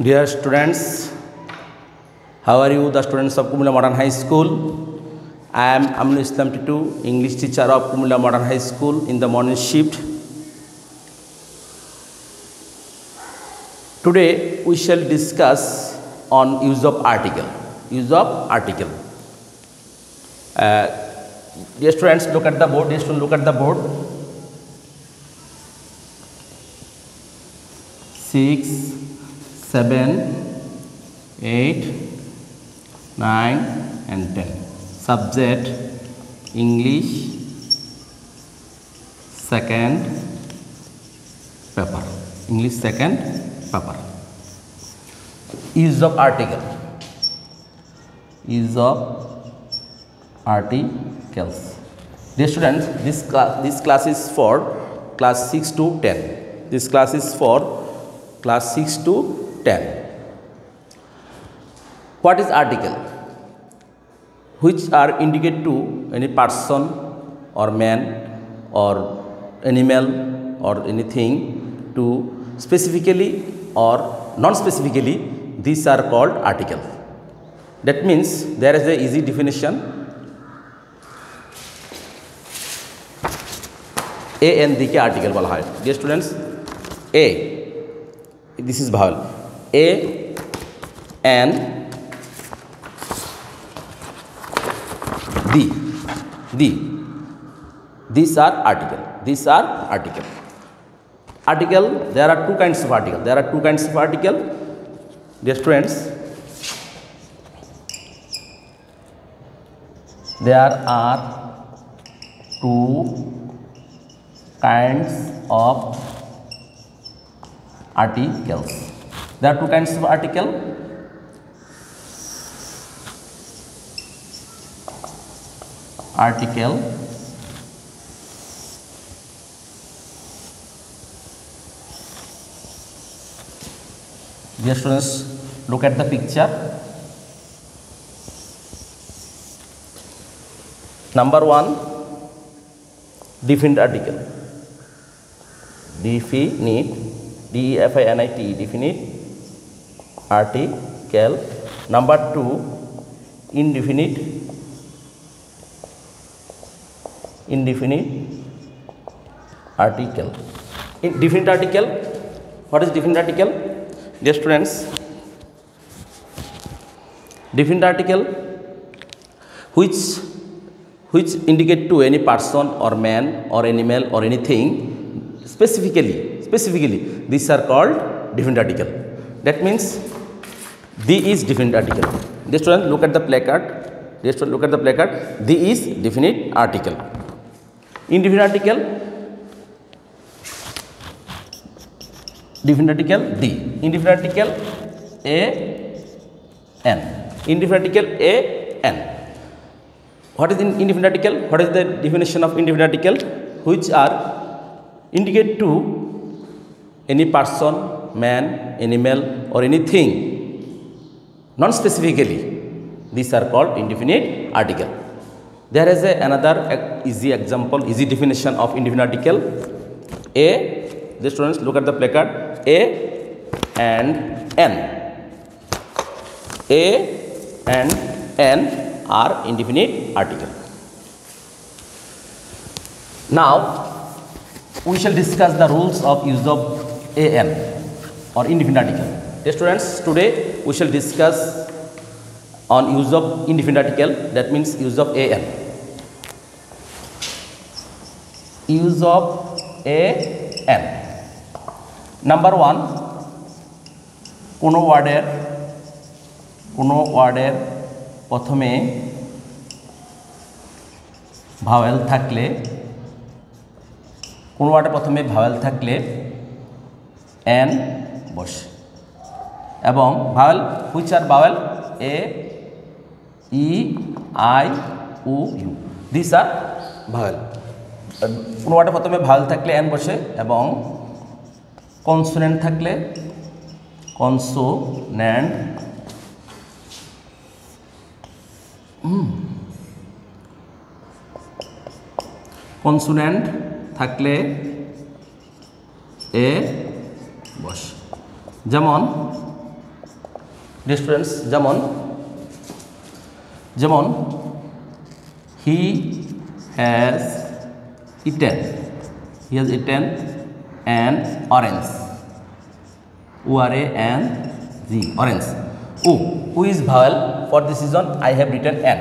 Dear students, how are you? The students of Kumula Modern High School. I am Aminul Islam Titu, English teacher of Kumula Modern High School in the morning shift. Today we shall discuss on use of article. Use of article. Dear students, look at the board. Dear students, look at the board. 6, 7, 8, 9 and 10. Subject English second paper. English second paper. Use of article. Use of articles. Dear students, this class is for class 6 to 10. This class is for class 6 to 10. What is article? Which are indicate to any person or man or animal or anything to specifically or non-specifically, these are called article. That means there is a easy definition. A and D के article बोला है. Dear students, A, this is vowel. A and D. These are article. These are article. Article, there are two kinds of article. There are two kinds of article. Dear students, there are two kinds of articles. There are two kinds of article. Article Dear students, look at the picture. Number 1, definite article. Definite, D-E-F-I-N-I-T, definite article. Number 2, indefinite article. Definite article. What is definite article? Dear students, definite article which indicate to any person or man or animal or anything specifically these are called definite article. That means D is definite article. Dear students, look at the placard. Dear students, look at the placard. D is definite article. Indefinite article, definite article D. Indefinite article A N. Indefinite article A N. What is indefinite article? What is the definition of indefinite article? Which are indicate to any person, man, animal or anything non-specifically. These are called indefinite article. There is another easy example, easy definition of indefinite article. A, the students, look at the placard. A and N. A and N are indefinite article. Now we shall discuss the rules of use of AN or indefinite article. Dear students, today we shall discuss on use of indefinite article, that means use of AN. Use of AN. Number 1, কোনো ওয়ার্ডের প্রথমে vowel থাকলে N বসে এবং vowel which are vowel A, E, I, U, U. These are vowel. কোনো ওয়ার্ডের প্রথমে vowel থাকলে এন বসে এবং কনসোনেন্ট থাকলে কনসোনেন্ট কনসোনেন্ট থাকলে এ বসে। যেমন ডিয়ার স্টুডেন্টস, যেমন যেমন he has eaten an orange. O-R-A-N-G, orange. O is vowel. For this reason I have written an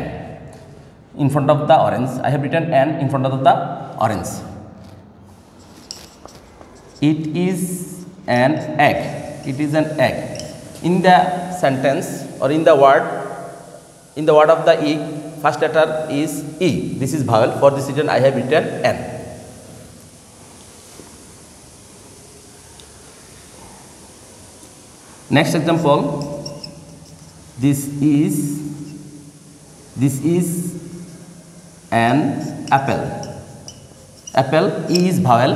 in front of the orange. I have written an in front of the orange. It is an egg. It is an egg. In the sentence or in the word of the egg, first letter is E. This is vowel. For this reason I have written N. Next example, this is an apple. Apple, E is vowel.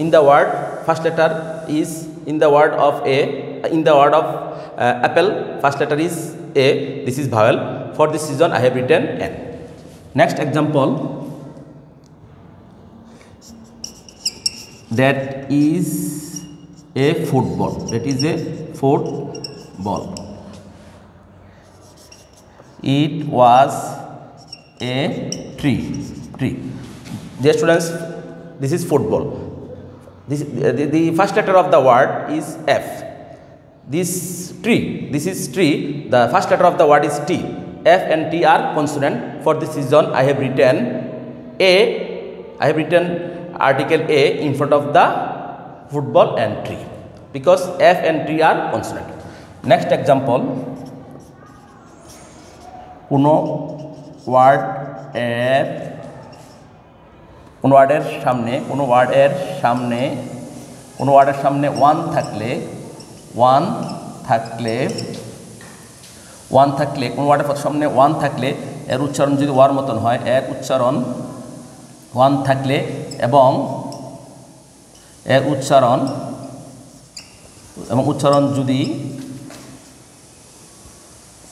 In the word, first letter is in the word of A. In the word of apple, first letter is A. This is vowel. For this reason I have written N. Next example, that is a football. That is a football. It was a tree. Dear students, this is football. The first letter of the word is F. This is tree. The first letter of the word is T. F and T are consonant. For this reason I have written article A in front of the football and tree, because F and T are consonant. Next example, কোনো ওয়ার্ডের সামনে one থাকলে কোনো ওয়ার্ডের সামনে one থাকলে এর উচ্চারণ যদি ওয়ার মতন হয়, এর উচ্চারণ ওয়ান থাকলে এবং এর উচ্চারণ যদি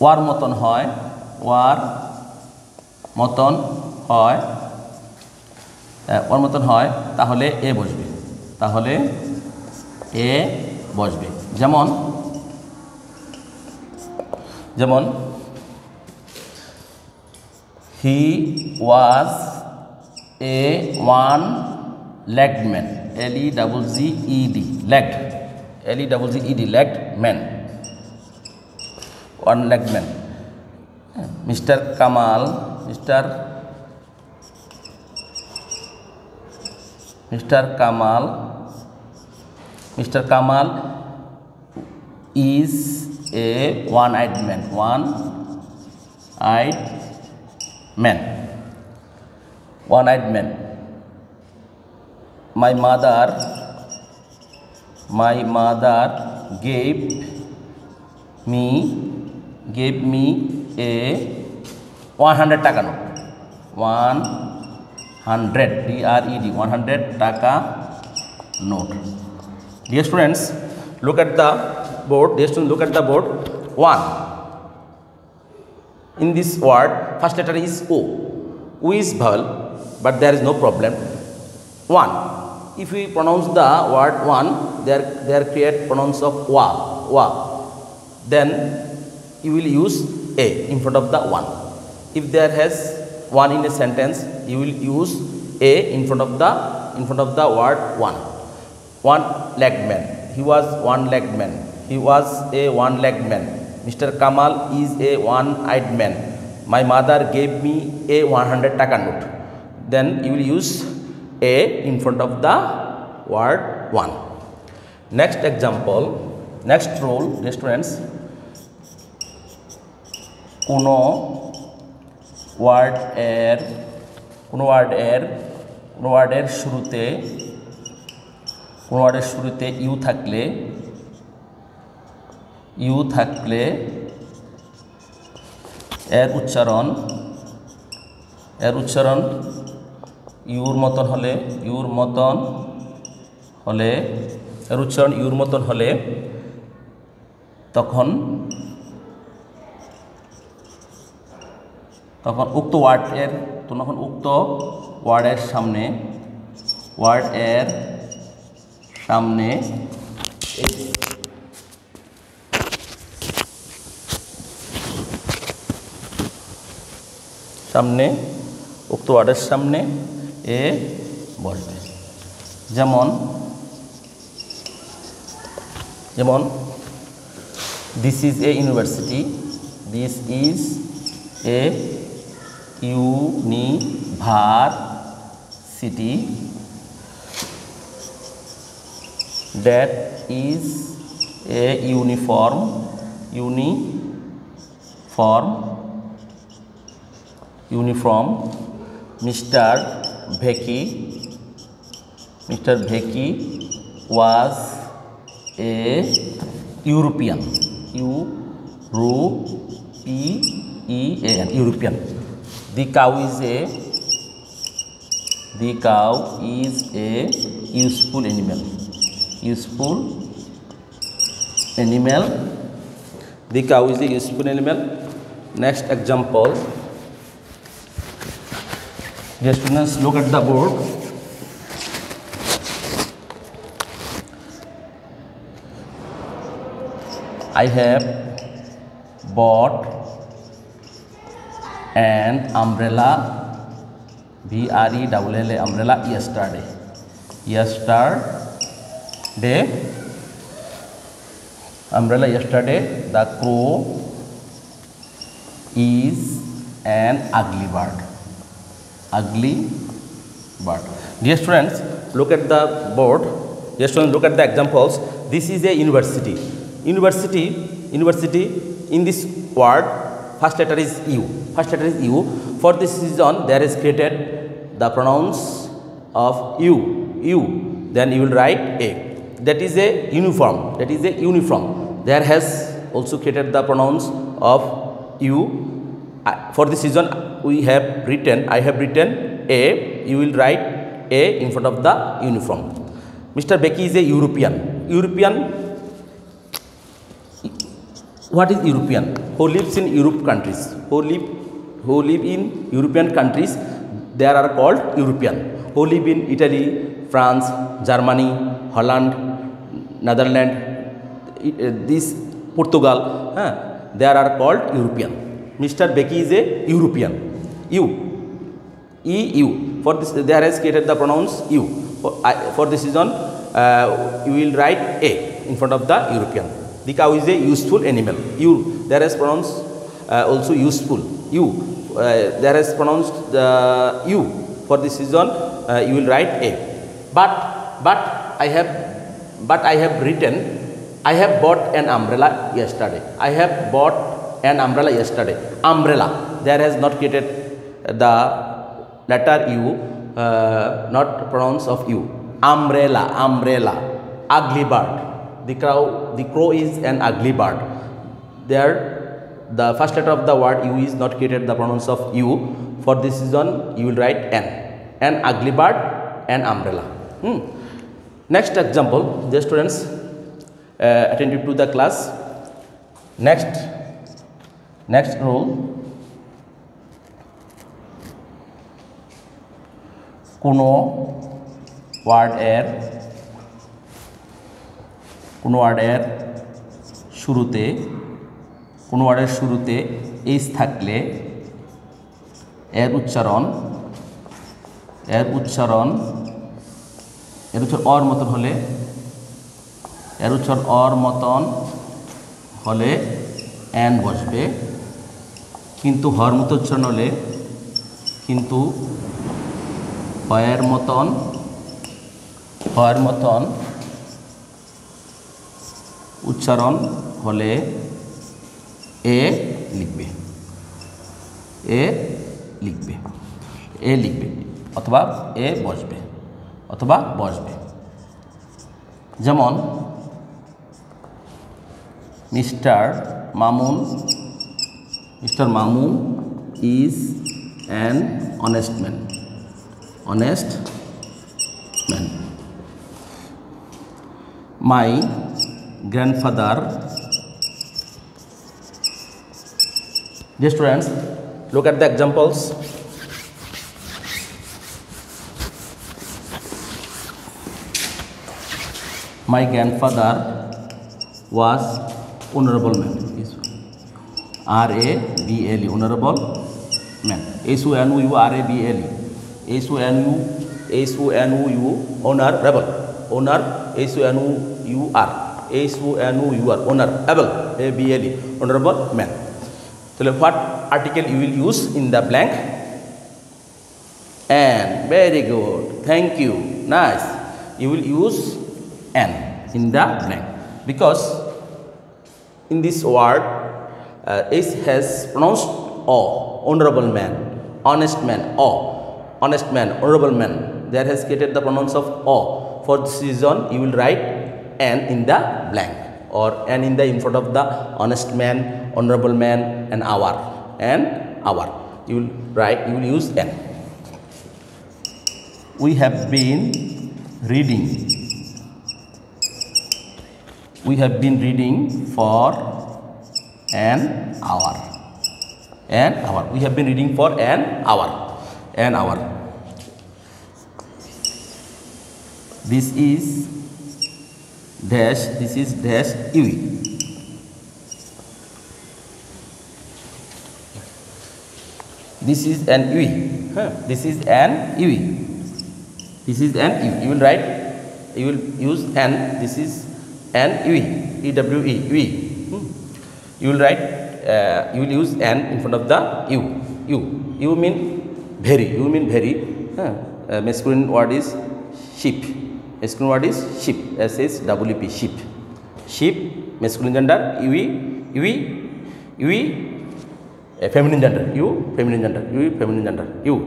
ওয়ার মতন হয় তাহলে এ বসবে। যেমন হি ওয়াজ এ one-legged man. L-E-G-G-E-D, legged. L-E-G-G-E-D, legged man. One-legged man. Mr. Kamal is a one-eyed man. My mother gave me a 100 টাকা নোট। 100 TRED 100 টাকা note. Dear students, look at the board. One. In this word, first letter is O. O is vowel, but there is no problem. One. If we pronounce the word one, there create pronouns of wa. Then you will use a in front of the one. If there has one in a sentence, you will use a in front of the word one. One-legged man. He was one-legged man. He was a one-legged man. Mr. Kamal is a one-eyed man. My mother gave me a 100 taka note. Then you will use a in front of the word one. Next example, next rule, dear students. কোনো ওয়ার্ডের শুরুতে you থাকলে এর উচ্চারণ your মতন হলে তখন উক্ত ওয়ার্ডের সামনে সামনে উক্ত ওয়ার্ডের সামনে এ বসবে। যেমন যেমন this is a university, this is a university, that is a uniform Mr. Bheki was a European, European. The cow is a useful animal. The cow is a useful animal. Next example. Dear students, look at the board. I have bought an umbrella, BRELLA, umbrella yesterday. Umbrella yesterday. The crow is an ugly bird. Dear students, look at the board. Dear students, look at the examples. This is a university. University. In this word, first letter is U. For this reason, there is created the pronouns of you. Then you will write a. That is a uniform. There has also created the pronouns of you. For this reason, I have written a. You will write a in front of the uniform. Mr. Bheki is a European. What is European? Who lives in Europe countries? Who live in European countries? They are called European. Who live in Italy, France, Germany, Holland, Netherlands, this Portugal, they are called European. Mr. Bheki is a European. EU. For this, there has created the pronouns you. For this reason, you will write a in front of the European. The cow is a useful animal. There is pronouns also useful. There is pronouns you. For this reason, you will write a. But I have written, I have bought an umbrella yesterday. Umbrella. There has not created the letter U, not pronouns of U. Umbrella. Ugly bird. The crow is an ugly bird. There, the first letter of the word U is not created the pronouns of U. For this reason, you will write an ugly bird, an umbrella. Next example, dear students, attentive to the class. Next rule. কোনো ওয়ার্ডের শুরুতে H থাকলে এর উচ্চারণ or মতন হলে N বসবে, কিন্তু হর মতো উচ্চারণ হলে হয়ের মতন উচ্চারণ হলে এ লিখবে অথবা এ বসবে। যেমন mister Mamun is an honest man. My grandfather. Dear students, look at the examples. My grandfather was honorable man. RABLE, honorable. man. Honourable. Honourable. Honor. Honourable. Able. Honourable man. So what article you will use in the blank? An. Very good. Thank you. Nice. You will use an in the blank because in this word S has pronounced O. Honorable man, honest man, O. Honest man, honorable man. There has created the pronouns of O. For this reason, you will write an in the blank or an in the in front of the honest man, honorable man, and our. You will write. You will use an. We have been reading. We have been reading for an hour. We have been reading for an hour. This is dash. This is dash UE. This is an UE. This is an UE. This is an UE. You will write. You will use an. This is an UE. EWE. You will write. You will use an in front of the U. You mean very. You mean very. Masculine word is sheep. Masculine word is sheep. SHWP. Sheep. Sheep. Masculine gender. UE. Feminine gender. U. Feminine gender. UE. Feminine gender. U.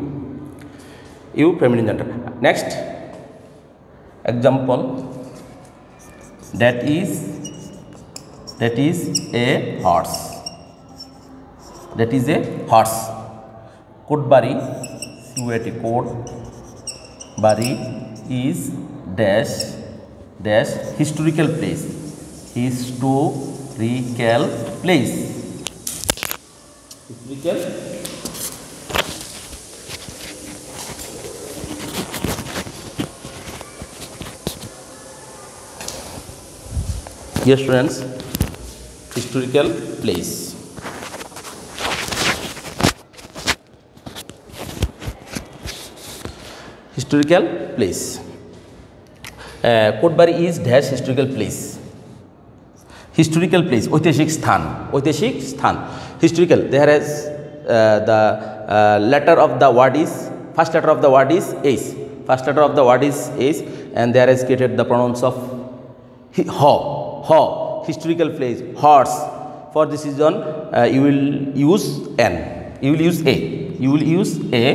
Feminine gender. Next example. That is a horse. That is a horse. Kodbari, Kodbari is dash historical place. Historical place. Yes, friends, historical place. Historical place. Kodbari is dash historical place. Historical place. Oiteshik sthan. Historical. There is the letter of the word is first letter of the word is H. And there is created the pronouns of ho. Historical place. Horse. For this reason, you will use n. You will use a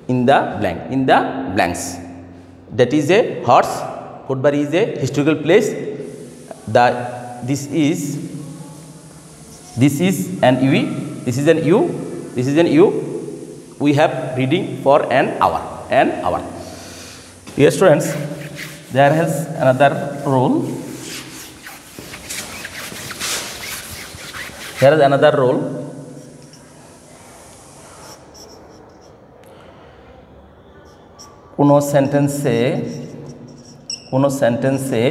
in the blanks. That is a horse. Kodbari is a historical place. This is an UE. This is an U. We have reading for an hour. Yes, students. There is another rule. কোনো সেন্টেন্সে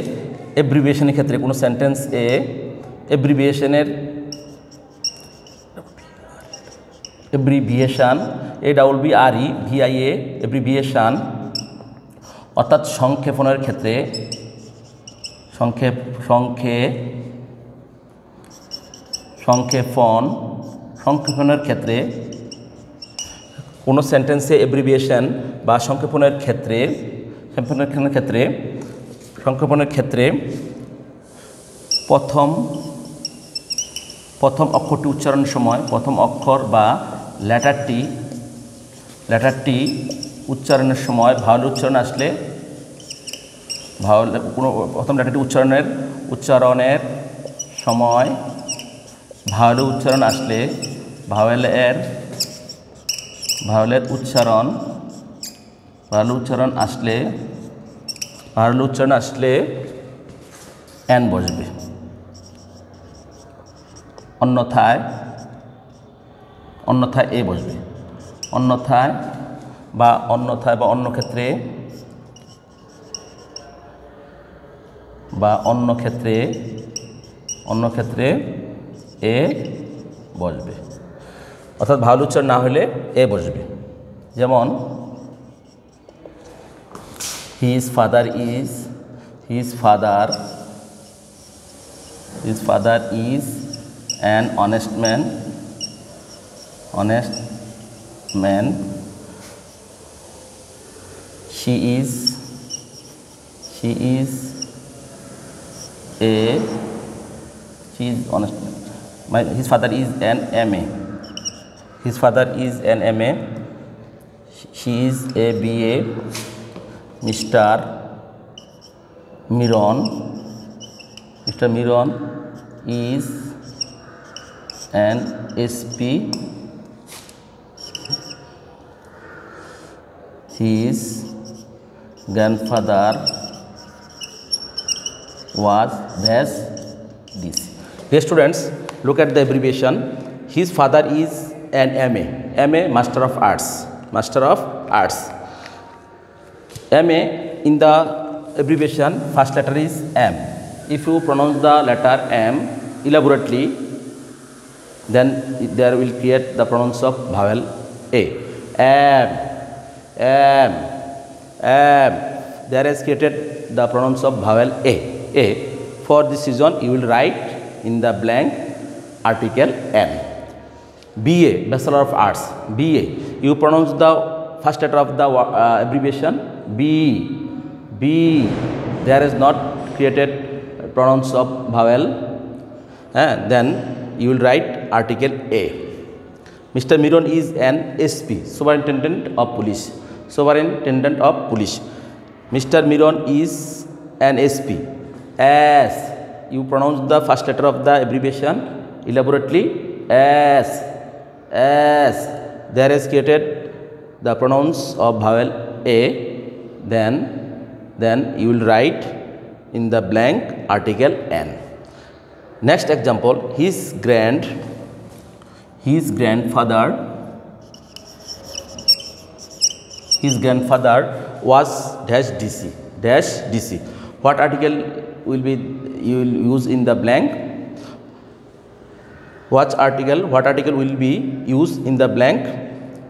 এব্রিভিয়েশনের ক্ষেত্রে কোনো সেন্টেন্সে abbreviation AWBRE VIA abbreviation অর্থাৎ সংক্ষেপণের ক্ষেত্রে সংক্ষেপণের ক্ষেত্রে কোনো সেন্টেন্সে এব্রিভিয়েশন বা সংক্ষেপণের ক্ষেত্রে প্রথম অক্ষরটি উচ্চারণের সময় প্রথম অক্ষর বা লেটারটি উচ্চারণের সময় ভাওয়েল উচ্চারণ আসলে প্রথম লেটারটি উচ্চারণের সময় ভাওয়েল উচ্চারণ আসলে ভাওয়েলের উচ্চারণ আসলে এন বসবে। অন্যথায় এ বসবে। অন্যথায় বা অন্য ক্ষেত্রে এ বসবে। অর্থাৎ ভাওয়াল উচ্চারণ না হলে এ বসবে। যেমন his father is an honest man, she is honest. His father is an MA. She is a BA. Mr. Miron is an SP. His grandfather was this. Dear students, look at the abbreviation. His father is an MA, Master of Arts. MA in the abbreviation first letter is M. If you pronounce the letter M elaborately, then there will create the pronouns of vowel A. M. There is created the pronouns of vowel A. For this reason, you will write in the blank article M. BA, Bachelor of Arts. BA. You pronounce the first letter of the abbreviation B. There is not created pronouns of vowel. Then you will write article A. Mr. Miron is an SP, Superintendent of Police. Mr. Miron is an SP. S. You pronounce the first letter of the abbreviation elaborately. S. There is created the pronouns of vowel A. Then you will write in the blank article N. Next example, his grandfather was -DC. What article will be you will use in the blank? What article will be used in the blank?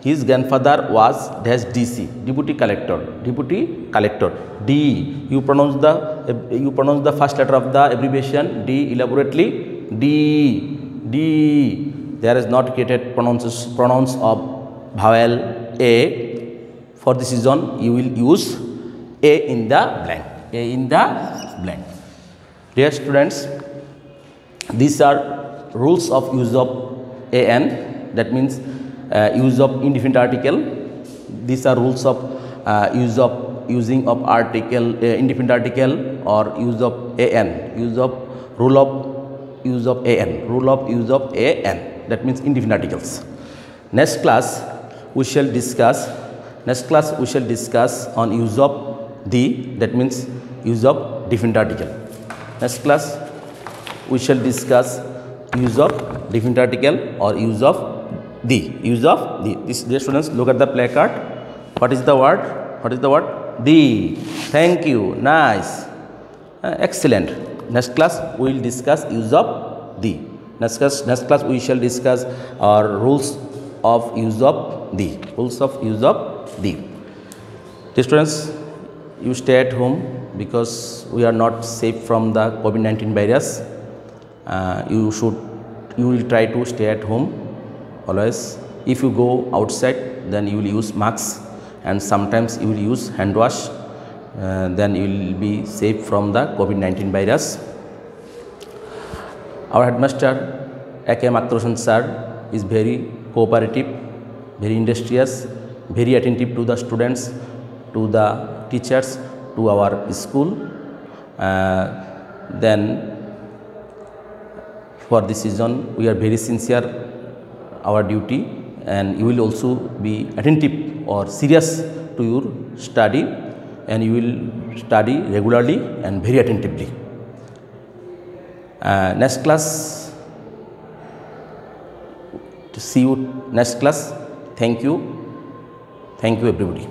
His grandfather was -DC, deputy collector. D. You pronounce the first letter of the abbreviation D elaborately. D. There is not created pronouns of vowel A. For this reason, you will use A in the blank. Dear students, these are rules of use of AN. That means use of indefinite article. These are rules of using of article indefinite article or use of AN. Rule of use of AN. That means indefinite articles. Next class we shall discuss on use of the. That means use of definite article. Next class we shall discuss use of definite article or use of the. Dear students, look at the placard. What is the word? The. Thank you. Nice. Excellent. Next class we will discuss use of the. Next class we shall discuss our rules of use of the. Dear students, you stay at home because we are not safe from the COVID-19 virus. You will try to stay at home always. If you go outside, then you will use masks, and sometimes you will use hand wash. Then you will be safe from the COVID-19 virus. Our headmaster A.K. Matroshan sir is very cooperative, very industrious, very attentive to the students, to the teachers, to our school. Then for this reason we are very sincere our duty, and you will also be attentive or serious to your study, and you will study regularly and very attentively. Next class, to see you next class. Thank you everybody.